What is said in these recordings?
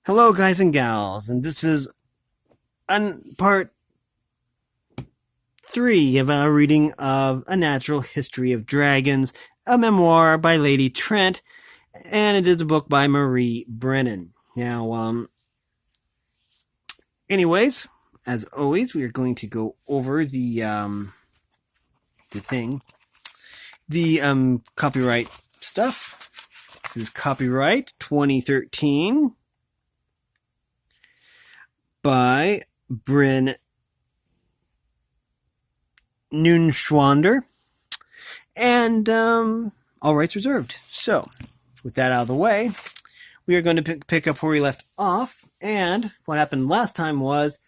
Hello, guys and gals, and this is part 3 of our reading of A Natural History of Dragons, a memoir by Lady Trent, and it is a book by Marie Brennan. Now, anyways, as always, we are going to go over the copyright stuff. This is copyright 2013. By Brennan Nunschwander, and all rights reserved. So, with that out of the way, we are going to pick up where we left off, and what happened last time was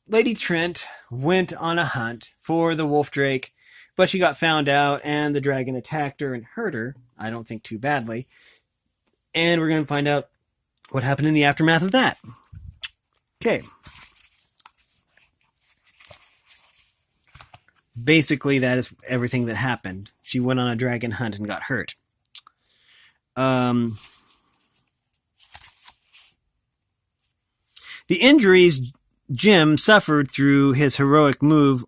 Lady Trent went on a hunt for the wolf drake, but she got found out, and the dragon attacked her and hurt her, I don't think too badly, and we're going to find out what happened in the aftermath of that. Okay. Basically, that is everything that happened. She went on a dragon hunt and got hurt. The injuries Jim suffered through his heroic move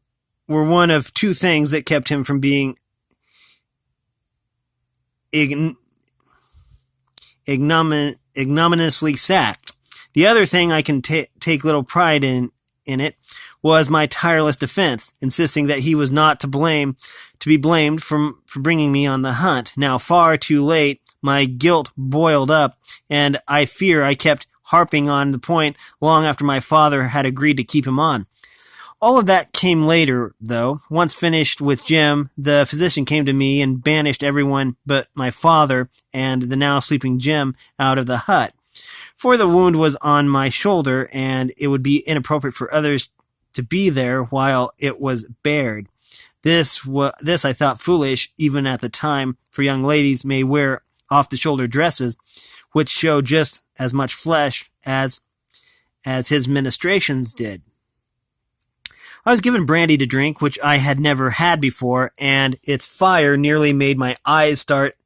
were one of two things that kept him from being ignominiously sacked. The other thing I can take little pride in it was my tireless defense, insisting that he was not to be blamed for bringing me on the hunt. Now, far too late, my guilt boiled up, and I fear I kept harping on the point long after my father had agreed to keep him on. All of that came later, though. Once finished with Jim, the physician came to me and banished everyone but my father and the now sleeping Jim out of the hut. For the wound was on my shoulder, and it would be inappropriate for others to be there while it was bared. This I thought foolish, even at the time, for young ladies may wear off-the-shoulder dresses, which show just as much flesh as his ministrations did. I was given brandy to drink, which I had never had before, and its fire nearly made my eyes start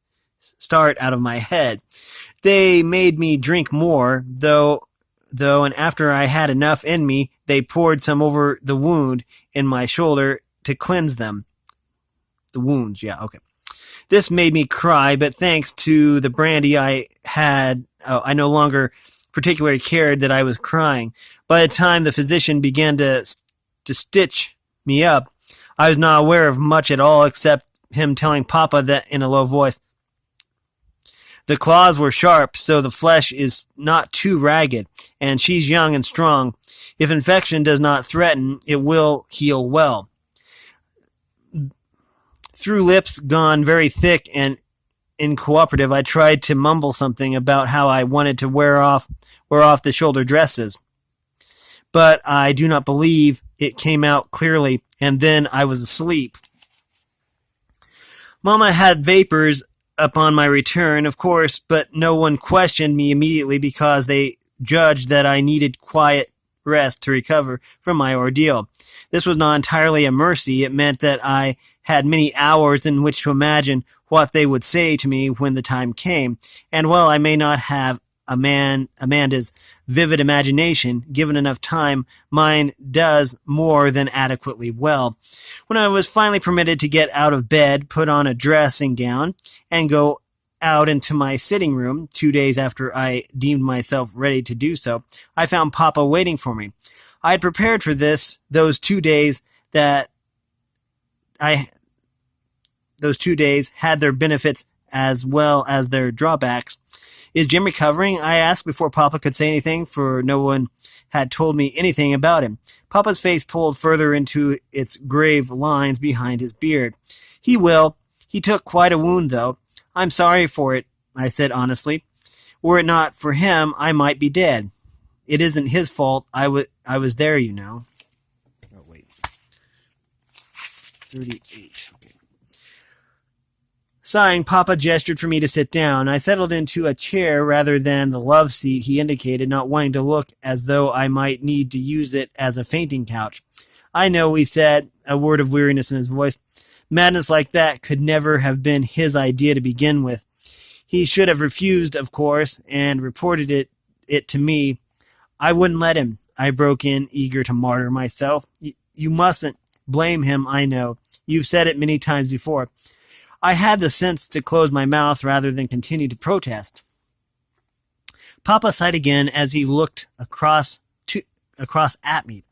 out of my head. They made me drink more, though, and after I had enough in me, they poured some over the wound in my shoulder to cleanse them. The wounds, yeah, okay. This made me cry, but thanks to the brandy I no longer particularly cared that I was crying. By the time the physician began to stitch me up, I was not aware of much at all except him telling Papa that in a low voice. The claws were sharp, so the flesh is not too ragged, and she's young and strong. If infection does not threaten, it will heal well. Through lips gone very thick and incooperative, I tried to mumble something about how I wanted to wear off the shoulder dresses. But I do not believe it came out clearly, and then I was asleep. Mama had vapors upon my return, of course, but no one questioned me immediately because they judged that I needed quiet rest to recover from my ordeal. This was not entirely a mercy. It meant that I had many hours in which to imagine what they would say to me when the time came. And while I may not have Amanda's vivid imagination, given enough time, mine does more than adequately well. When I was finally permitted to get out of bed, put on a dressing gown, and go out into my sitting room, 2 days after I deemed myself ready to do so, I found Papa waiting for me. I had prepared for those 2 days had their benefits as well as their drawbacks. Is Jim recovering? I asked before Papa could say anything, for no one had told me anything about him. Papa's face pulled further into its grave lines behind his beard. He will. He took quite a wound, though. I'm sorry for it, I said honestly. Were it not for him, I might be dead. It isn't his fault. I was there, you know. Oh, wait. 38. Okay. Sighing, Papa gestured for me to sit down. I settled into a chair rather than the love seat he indicated, not wanting to look as though I might need to use it as a fainting couch. I know, he said, a word of weariness in his voice. Madness like that could never have been his idea to begin with. He should have refused, of course, and reported it it to me. I wouldn't let him, I broke in, eager to martyr myself. You mustn't blame him, I know. You've said it many times before. I had the sense to close my mouth rather than continue to protest. Papa sighed again as he looked across at me.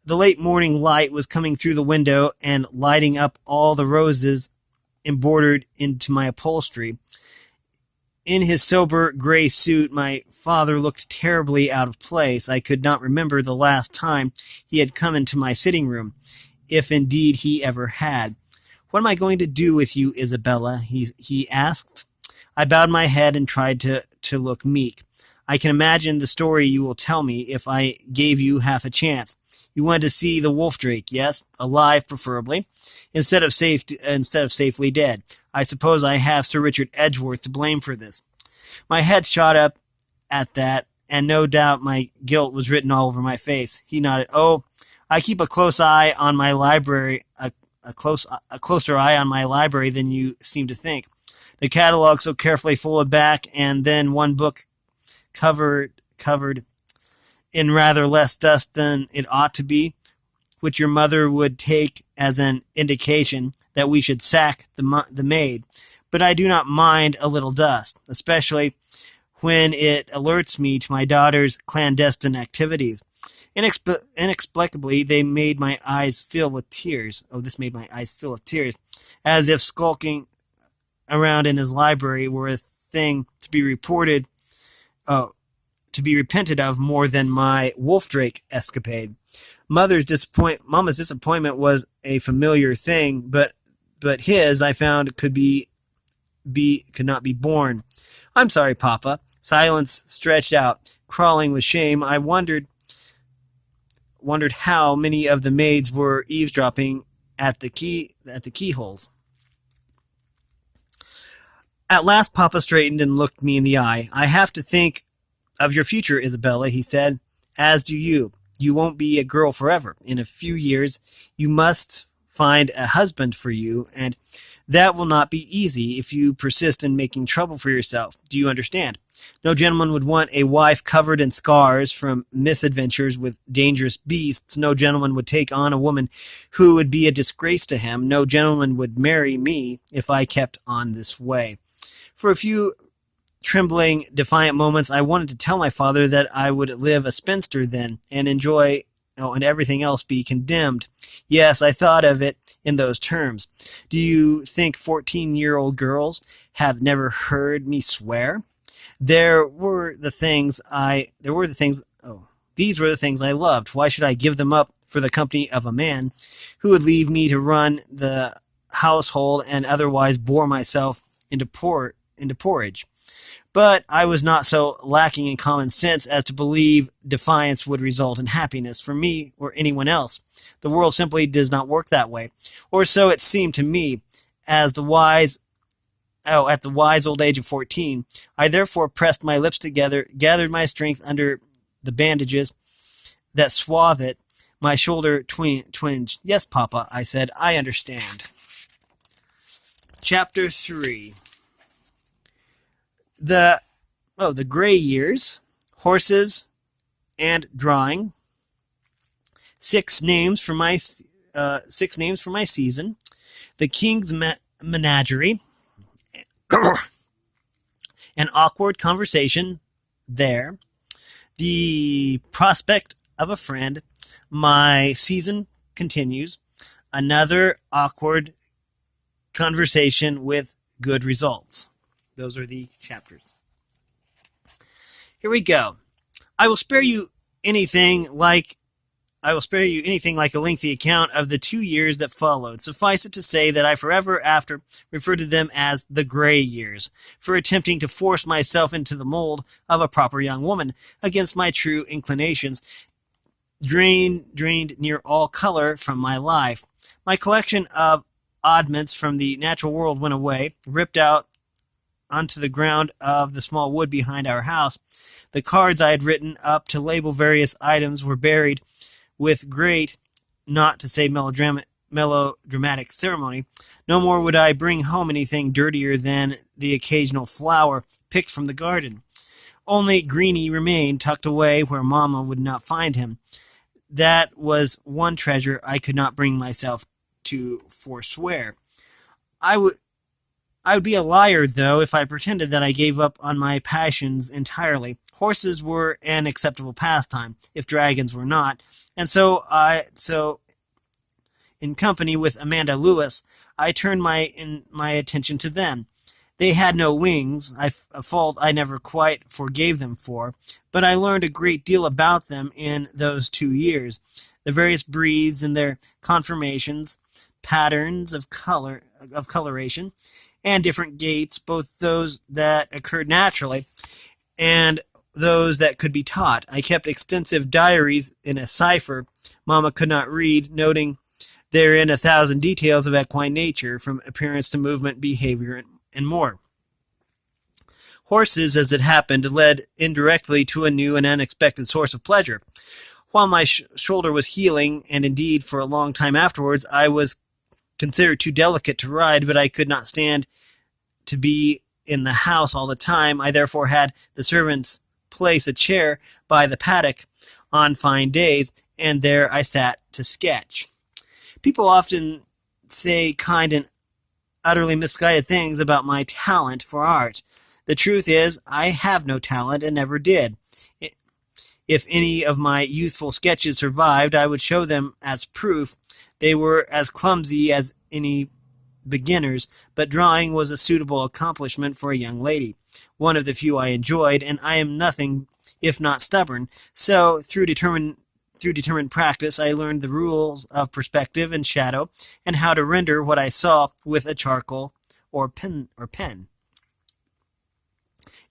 The late morning light was coming through the window and lighting up all the roses embroidered into my upholstery. In his sober gray suit, my father looked terribly out of place. I could not remember the last time he had come into my sitting room, if indeed he ever had. What am I going to do with you, Isabella? He asked. I bowed my head and tried to look meek. I can imagine the story you will tell me if I gave you half a chance. You wanted to see the wolf drake, yes, alive preferably, instead of safely dead. I suppose I have Sir Richard Edgeworth to blame for this. My head shot up at that, and no doubt my guilt was written all over my face. He nodded. Oh, I keep a close eye on my library, a closer eye on my library than you seem to think. The catalog so carefully folded back, and then one book covered in rather less dust than it ought to be, which your mother would take as an indication that we should sack the maid. But I do not mind a little dust, especially when it alerts me to my daughter's clandestine activities. Inexplicably, they made my eyes fill with tears. Oh, this made my eyes fill with tears, as if skulking around in his library were a thing to be repented of more than my wolf drake escapade. Mama's disappointment was a familiar thing, but his, I found, could not be borne. I'm sorry, Papa. Silence stretched out, crawling with shame. I wondered how many of the maids were eavesdropping at the keyholes. At last Papa straightened and looked me in the eye. I have to think of your future, Isabella, he said, as do you. You won't be a girl forever. In a few years, you must find a husband for you, and that will not be easy if you persist in making trouble for yourself. Do you understand? No gentleman would want a wife covered in scars from misadventures with dangerous beasts. No gentleman would take on a woman who would be a disgrace to him. No gentleman would marry me if I kept on this way. For a few trembling, defiant moments, I wanted to tell my father that I would live a spinster then and enjoy, and everything else be condemned. Yes, I thought of it in those terms. Do you think 14-year-old girls have never heard me swear? These were the things I loved. Why should I give them up for the company of a man who would leave me to run the household and otherwise bore myself into porridge? But I was not so lacking in common sense as to believe defiance would result in happiness for me or anyone else. The world simply does not work that way, or so it seemed to me. At the wise old age of 14, I therefore pressed my lips together, gathered my strength under the bandages that swathed it. My shoulder twinged. Yes, Papa, I said, I understand. Chapter 3. The gray years, horses, and drawing. 6 names for my season. The King's Menagerie. An awkward conversation there. The prospect of a friend. My season continues. Another awkward conversation with good results. Those are the chapters. Here we go. I will spare you anything like a lengthy account of the 2 years that followed. Suffice it to say that I forever after referred to them as the gray years, for attempting to force myself into the mold of a proper young woman against my true inclinations, drained near all color from my life. My collection of oddments from the natural world went away, ripped out onto the ground of the small wood behind our house. The cards I had written up to label various items were buried with great, not to say melodramatic ceremony. No more would I bring home anything dirtier than the occasional flower picked from the garden. Only Greenie remained tucked away where Mamma would not find him. That was one treasure I could not bring myself to forswear. I would I would be a liar, though, if I pretended that I gave up on my passions entirely. Horses were an acceptable pastime, if dragons were not, and so in company with Amanda Lewis, I turned my attention to them. They had no wings, a fault I never quite forgave them for, but I learned a great deal about them in those 2 years. The various breeds and their conformations, patterns of coloration, and different gaits, both those that occurred naturally and those that could be taught. I kept extensive diaries in a cipher Mamma could not read, noting therein 1,000 details of equine nature, from appearance to movement, behavior, and more. Horses, as it happened, led indirectly to a new and unexpected source of pleasure. While my shoulder was healing, and indeed for a long time afterwards, I was considered too delicate to ride, but I could not stand to be in the house all the time. I therefore had the servants place a chair by the paddock on fine days, and there I sat to sketch. People often say kind and utterly misguided things about my talent for art. The truth is, I have no talent and never did. If any of my youthful sketches survived, I would show them as proof. They were as clumsy as any beginners, but drawing was a suitable accomplishment for a young lady, one of the few I enjoyed, and I am nothing if not stubborn. So, through determined practice, I learned the rules of perspective and shadow, and how to render what I saw with a charcoal or pen.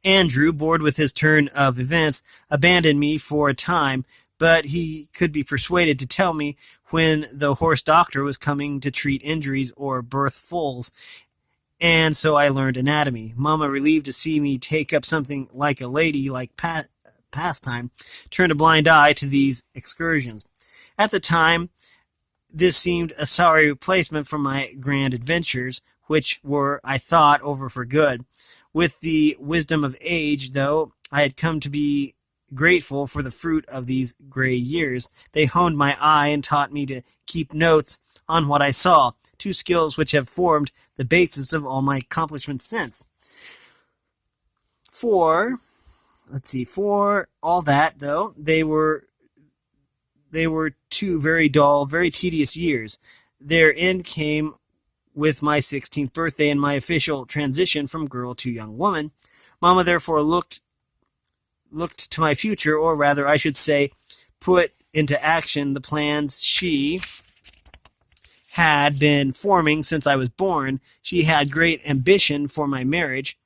Andrew, bored with his turn of events, abandoned me for a time, but he could be persuaded to tell me when the horse doctor was coming to treat injuries or birth foals, and so I learned anatomy. Mamma, relieved to see me take up something like a lady-like pastime, turned a blind eye to these excursions. At the time, this seemed a sorry replacement for my grand adventures, which were, I thought, over for good. With the wisdom of age, though, I had come to be grateful for the fruit of these gray years. They honed my eye and taught me to keep notes on what I saw, two skills which have formed the basis of all my accomplishments since. For all that, though, they were 2 very dull, very tedious years. Their end came with my 16th birthday and my official transition from girl to young woman. Mamma therefore looked to my future, or rather, I should say, put into action the plans she had been forming since I was born. She had great ambition for my marriage.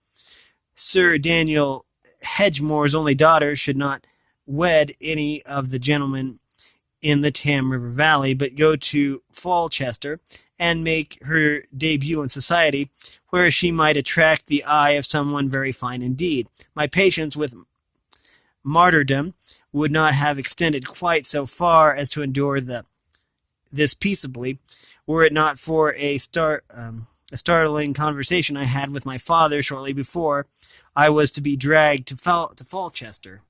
Sir Daniel Hedgemore's only daughter should not wed any of the gentlemen in the Tam River Valley, but go to Falchester and make her debut in society, where she might attract the eye of someone very fine indeed. My patience with martyrdom would not have extended quite so far as to endure this peaceably, were it not for a startling conversation I had with my father shortly before I was to be dragged to Falchester.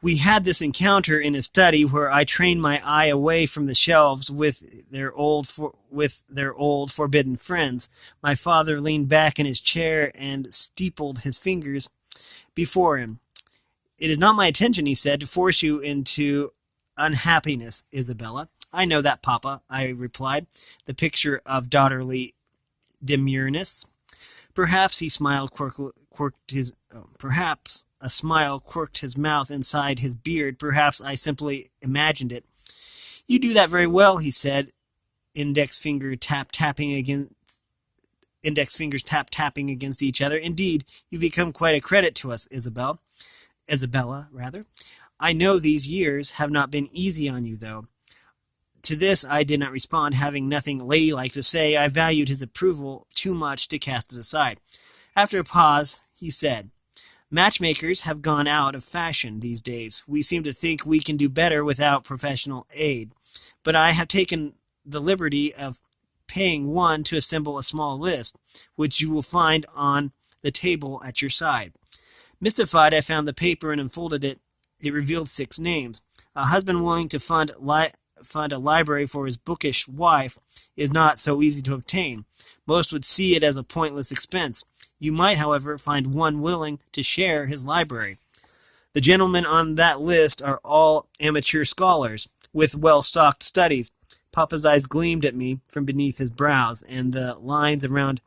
We had this encounter in his study, where I trained my eye away from the shelves with their old forbidden friends. My father leaned back in his chair and steepled his fingers before him. "It is not my intention," he said, "to force you into unhappiness, Isabella." "I know that, Papa," I replied, the picture of daughterly demureness. Perhaps a smile quirked his mouth inside his beard. Perhaps I simply imagined it. "You do that very well," he said, index fingers tap-tapping against each other. "Indeed, you've become quite a credit to us, Isabella. I know these years have not been easy on you, though." To this I did not respond, having nothing ladylike to say. I valued his approval too much to cast it aside. After a pause, he said, "Matchmakers have gone out of fashion these days. We seem to think we can do better without professional aid. But I have taken the liberty of paying one to assemble a small list, which you will find on the table at your side. Mystified, I found the paper and unfolded it. It revealed 6 names. A husband willing to fund a library for his bookish wife is not so easy to obtain. Most would see it as a pointless expense. You might, however, find one willing to share his library. The gentlemen on that list are all amateur scholars, with well-stocked studies. Papa's eyes gleamed at me from beneath his brows, and the lines around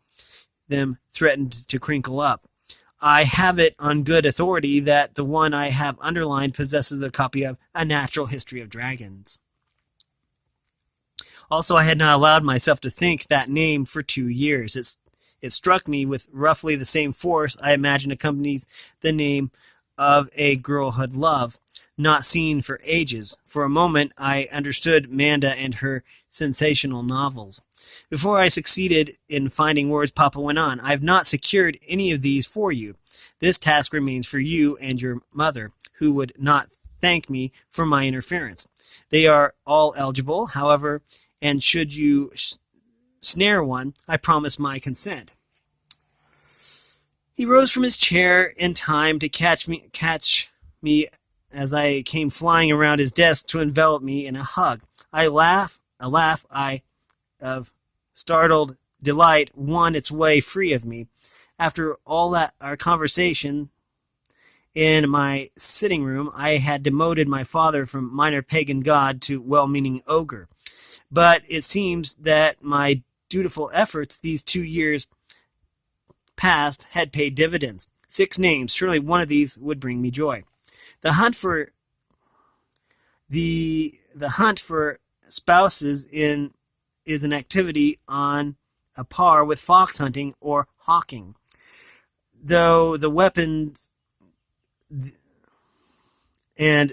them threatened to crinkle up. I have it on good authority that the one I have underlined possesses a copy of A Natural History of Dragons. Also, I had not allowed myself to think that name for 2 years. It struck me with roughly the same force I imagine accompanies the name of a girlhood love, not seen for ages. For a moment, I understood Manda and her sensational novels. Before I succeeded in finding words, Papa went on, I have not secured any of these for you. This task remains for you and your mother, who would not thank me for my interference. They are all eligible, however, and should you snare one, I promise my consent. He rose from his chair in time to catch me as I came flying around his desk to envelop me in a hug. A laugh of startled delight won its way free of me. After all that our conversation in my sitting room, I had demoted my father from minor pagan god to well-meaning ogre. But it seems that my dutiful efforts these 2 years past had paid dividends. 6 names. Surely one of these would bring me joy. The hunt for spouses is an activity on a par with fox hunting or hawking, though the weapons and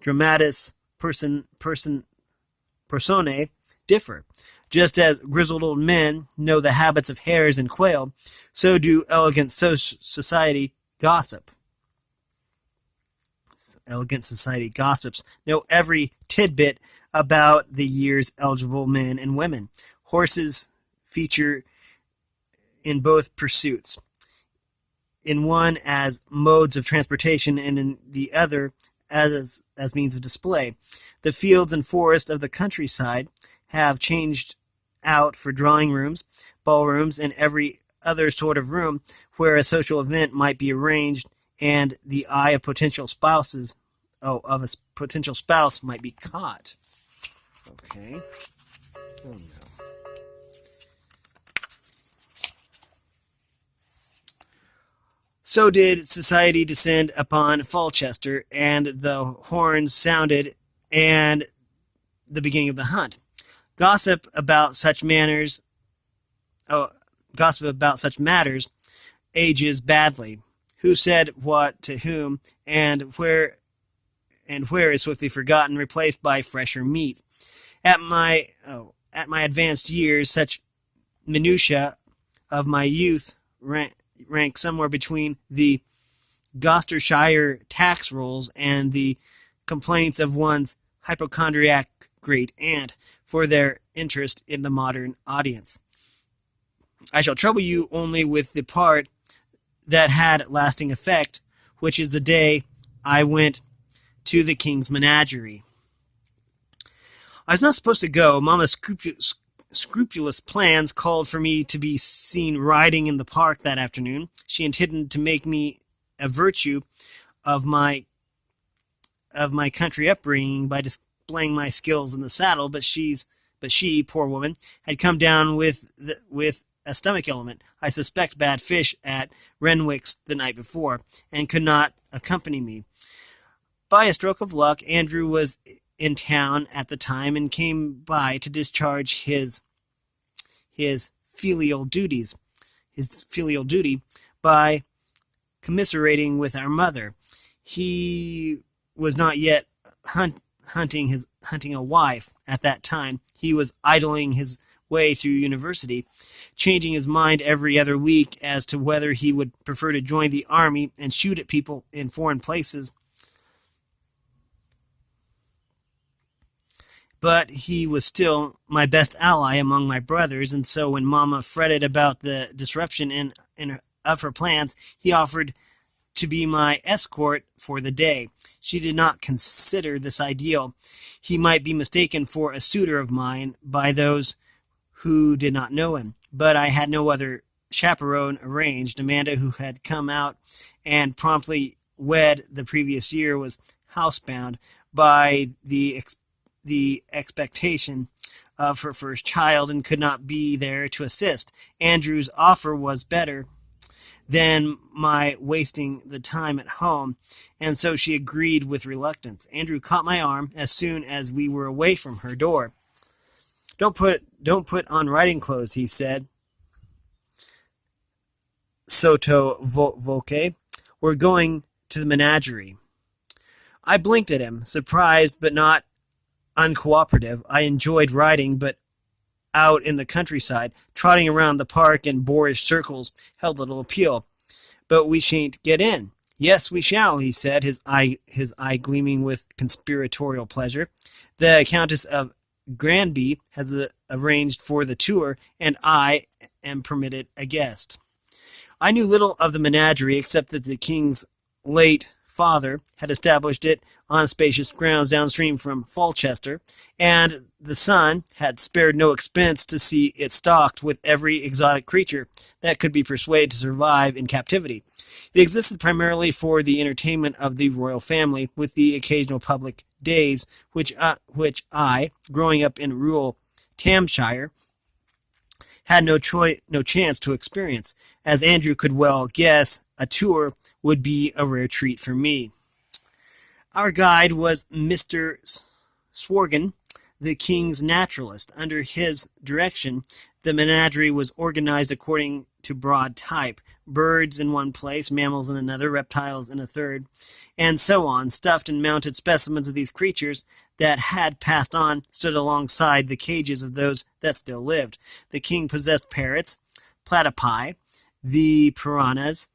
dramatis personae differ. Just as grizzled old men know the habits of hares and quail, so do elegant society gossips know every tidbit about the year's eligible men and women. Horses feature in both pursuits, in one as modes of transportation and in the other as means of display. The fields and forests of the countryside have changed out for drawing rooms, ballrooms, and every other sort of room where a social event might be arranged, and the eye of potential spouse might be caught. Okay. Oh no. So did society descend upon Falchester, and the horns sounded, and the beginning of the hunt. Gossip about such matters ages badly. Who said what to whom, and where is swiftly forgotten, replaced by fresher meat. At my advanced years, such minutiae of my youth rank somewhere between the Gloucestershire tax rolls and the complaints of one's hypochondriac great aunt for their interest in the modern audience. I shall trouble you only with the part that had lasting effect, which is the day I went to the King's Menagerie. I was not supposed to go. Mama's scrupulous plans called for me to be seen riding in the park that afternoon. She intended to make me a virtue of my country upbringing by displaying my skills in the saddle, but she, poor woman, had come down with a stomach ailment. I suspect bad fish at Renwick's the night before, and could not accompany me. By a stroke of luck, Andrew was in town at the time and came by to discharge his filial duty by commiserating with our mother. He was not yet hunting a wife at that time. He was idling his way through university, changing his mind every other week as to whether he would prefer to join the army and shoot at people in foreign places. But he was still my best ally among my brothers, and so when Mama fretted about the disruption of her plans, he offered to be my escort for the day. She did not consider this ideal. He might be mistaken for a suitor of mine by those who did not know him, but I had no other chaperone arranged. Amanda, who had come out and promptly wed the previous year, was housebound by the expectation of her first child and could not be there to assist. Andrew's offer was better than my wasting the time at home, and so she agreed with reluctance. Andrew caught my arm as soon as we were away from her door. Don't put on riding clothes, he said. Sotto voce. We're going to the Menagerie. I blinked at him, surprised but not uncooperative. I enjoyed riding, but out in the countryside, trotting around the park in boorish circles, held little appeal. But we shan't get in. Yes, we shall, he said, his eye gleaming with conspiratorial pleasure. The Countess of Granby has arranged for the tour, and I am permitted a guest. I knew little of the Menagerie, except that the king's late father had established it on spacious grounds downstream from Falchester, and the son had spared no expense to see it stocked with every exotic creature that could be persuaded to survive in captivity. It existed primarily for the entertainment of the royal family, with the occasional public days, which I, growing up in rural Tamshire, had no chance to experience. As Andrew could well guess, a tour would be a rare treat for me. Our guide was Mr. Sworgan, the king's naturalist. Under his direction, the menagerie was organized according to broad type. Birds in one place, mammals in another, reptiles in a third, and so on. Stuffed and mounted specimens of these creatures that had passed on stood alongside the cages of those that still lived. The king possessed parrots, platypi, the piranhas,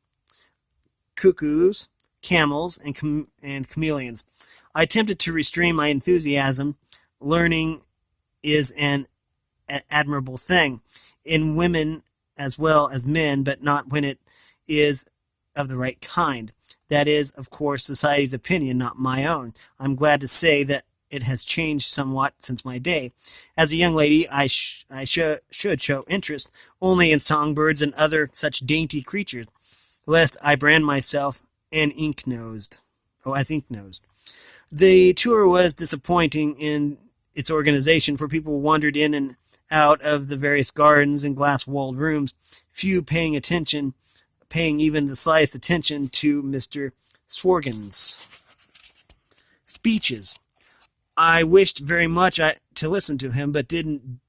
cuckoos, camels, and chameleons. I attempted to restrain my enthusiasm. Learning is an admirable thing in women as well as men, but not when it is of the right kind. That is, of course, society's opinion, not my own. I'm glad to say that it has changed somewhat since my day. As a young lady, I should show interest only in songbirds and other such dainty creatures, lest I brand myself as ink-nosed. The tour was disappointing in its organization, for people wandered in and out of the various gardens and glass-walled rooms, few paying even the slightest attention to Mr. Sworgan's speeches. I wished very much to listen to him, but didn't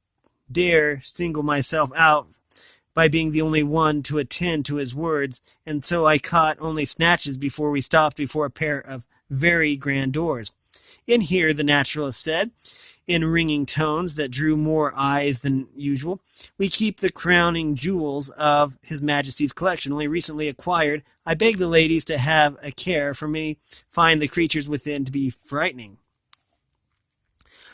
dare single myself out by being the only one to attend to his words, and so I caught only snatches before we stopped before a pair of very grand doors. In here, the naturalist said, in ringing tones that drew more eyes than usual, we keep the crowning jewels of His Majesty's collection, only recently acquired. I beg the ladies to have a care, for me find the creatures within to be frightening.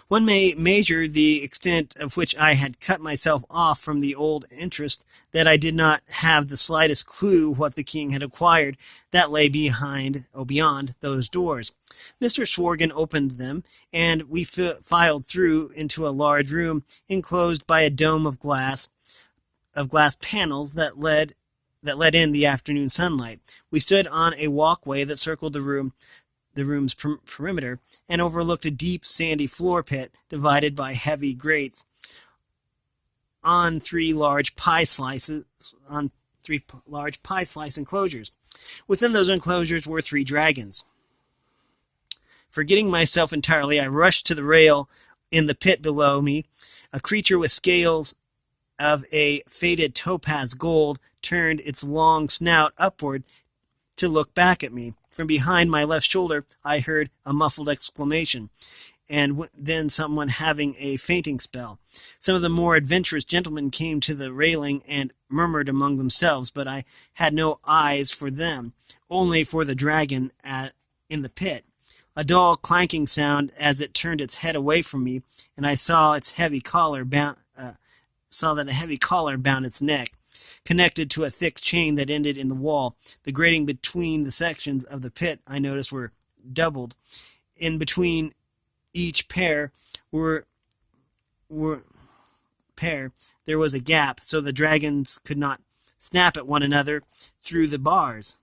One may measure the extent of which I had cut myself off from the old interest, that I did not have the slightest clue what the king had acquired that lay beyond those doors. Mr. Sworgan opened them, and we filed through into a large room enclosed by a dome of glass panels that let in the afternoon sunlight. We stood on a walkway that circled the room's perimeter, and overlooked a deep sandy floor pit divided by heavy grates on three large pie slice enclosures. Within those enclosures were 3 dragons. Forgetting myself entirely, I rushed to the rail in the pit below me. A creature with scales of a faded topaz gold turned its long snout upward to look back at me. From behind my left shoulder, I heard a muffled exclamation, and then someone having a fainting spell. Some of the more adventurous gentlemen came to the railing and murmured among themselves, but I had no eyes for them, only for the dragon in the pit. A dull clanking sound as it turned its head away from me, and I saw that a heavy collar bound its neck. connected to a thick chain that ended in the wall. The grating between the sections of the pit, I noticed, were doubled. In between each pair there was a gap, so the dragons could not snap at one another through the bars.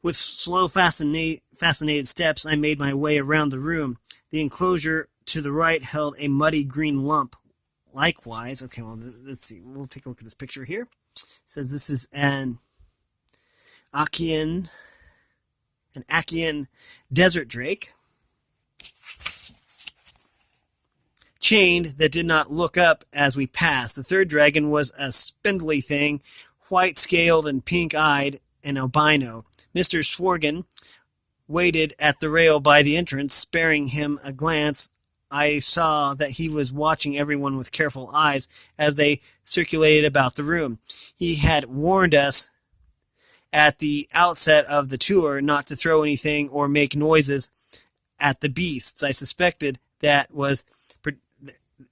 With slow, fascinated steps, I made my way around the room. The enclosure to the right held a muddy green lump. Likewise, okay, well, let's see. We'll take a look at this picture here. It says this is an Achaean desert drake, chained, that did not look up as we passed. The third dragon was a spindly thing, white-scaled and pink-eyed, an albino. Mr. Sworgan waited at the rail by the entrance, sparing him a glance. I saw that he was watching everyone with careful eyes as they circulated about the room. He had warned us at the outset of the tour not to throw anything or make noises at the beasts. I suspected that was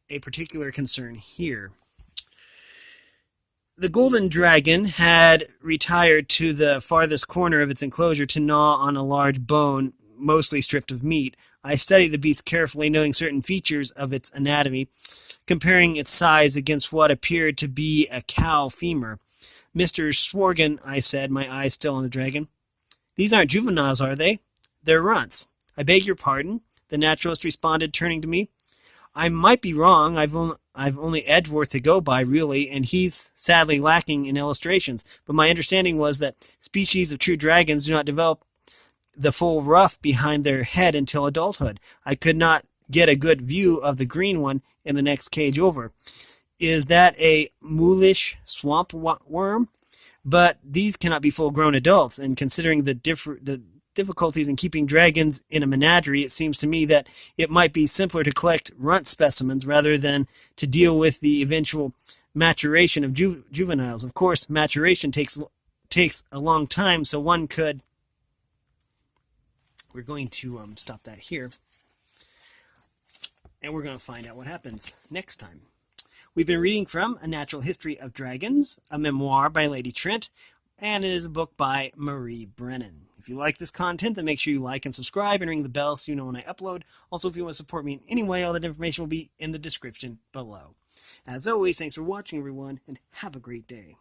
a particular concern here. The golden dragon had retired to the farthest corner of its enclosure to gnaw on a large bone, mostly stripped of meat. I studied the beast carefully, knowing certain features of its anatomy, comparing its size against what appeared to be a cow femur. Mr. Sworgan, I said, my eyes still on the dragon, these aren't juveniles, are they? They're runts. I beg your pardon, the naturalist responded, turning to me. I might be wrong. I've only Edgeworth to go by, really, and he's sadly lacking in illustrations. But my understanding was that species of true dragons do not develop the full ruff behind their head until adulthood. I could not get a good view of the green one in the next cage over. Is that a moolish swamp worm? But these cannot be full-grown adults, and considering the difficulties in keeping dragons in a menagerie, it seems to me that it might be simpler to collect runt specimens rather than to deal with the eventual maturation of juveniles. Of course, maturation takes a long time, so one could... We're going to stop that here, and we're going to find out what happens next time. We've been reading from A Natural History of Dragons, a memoir by Lady Trent, and it is a book by Marie Brennan. If you like this content, then make sure you like and subscribe and ring the bell so you know when I upload. Also, if you want to support me in any way, all that information will be in the description below. As always, thanks for watching, everyone, and have a great day.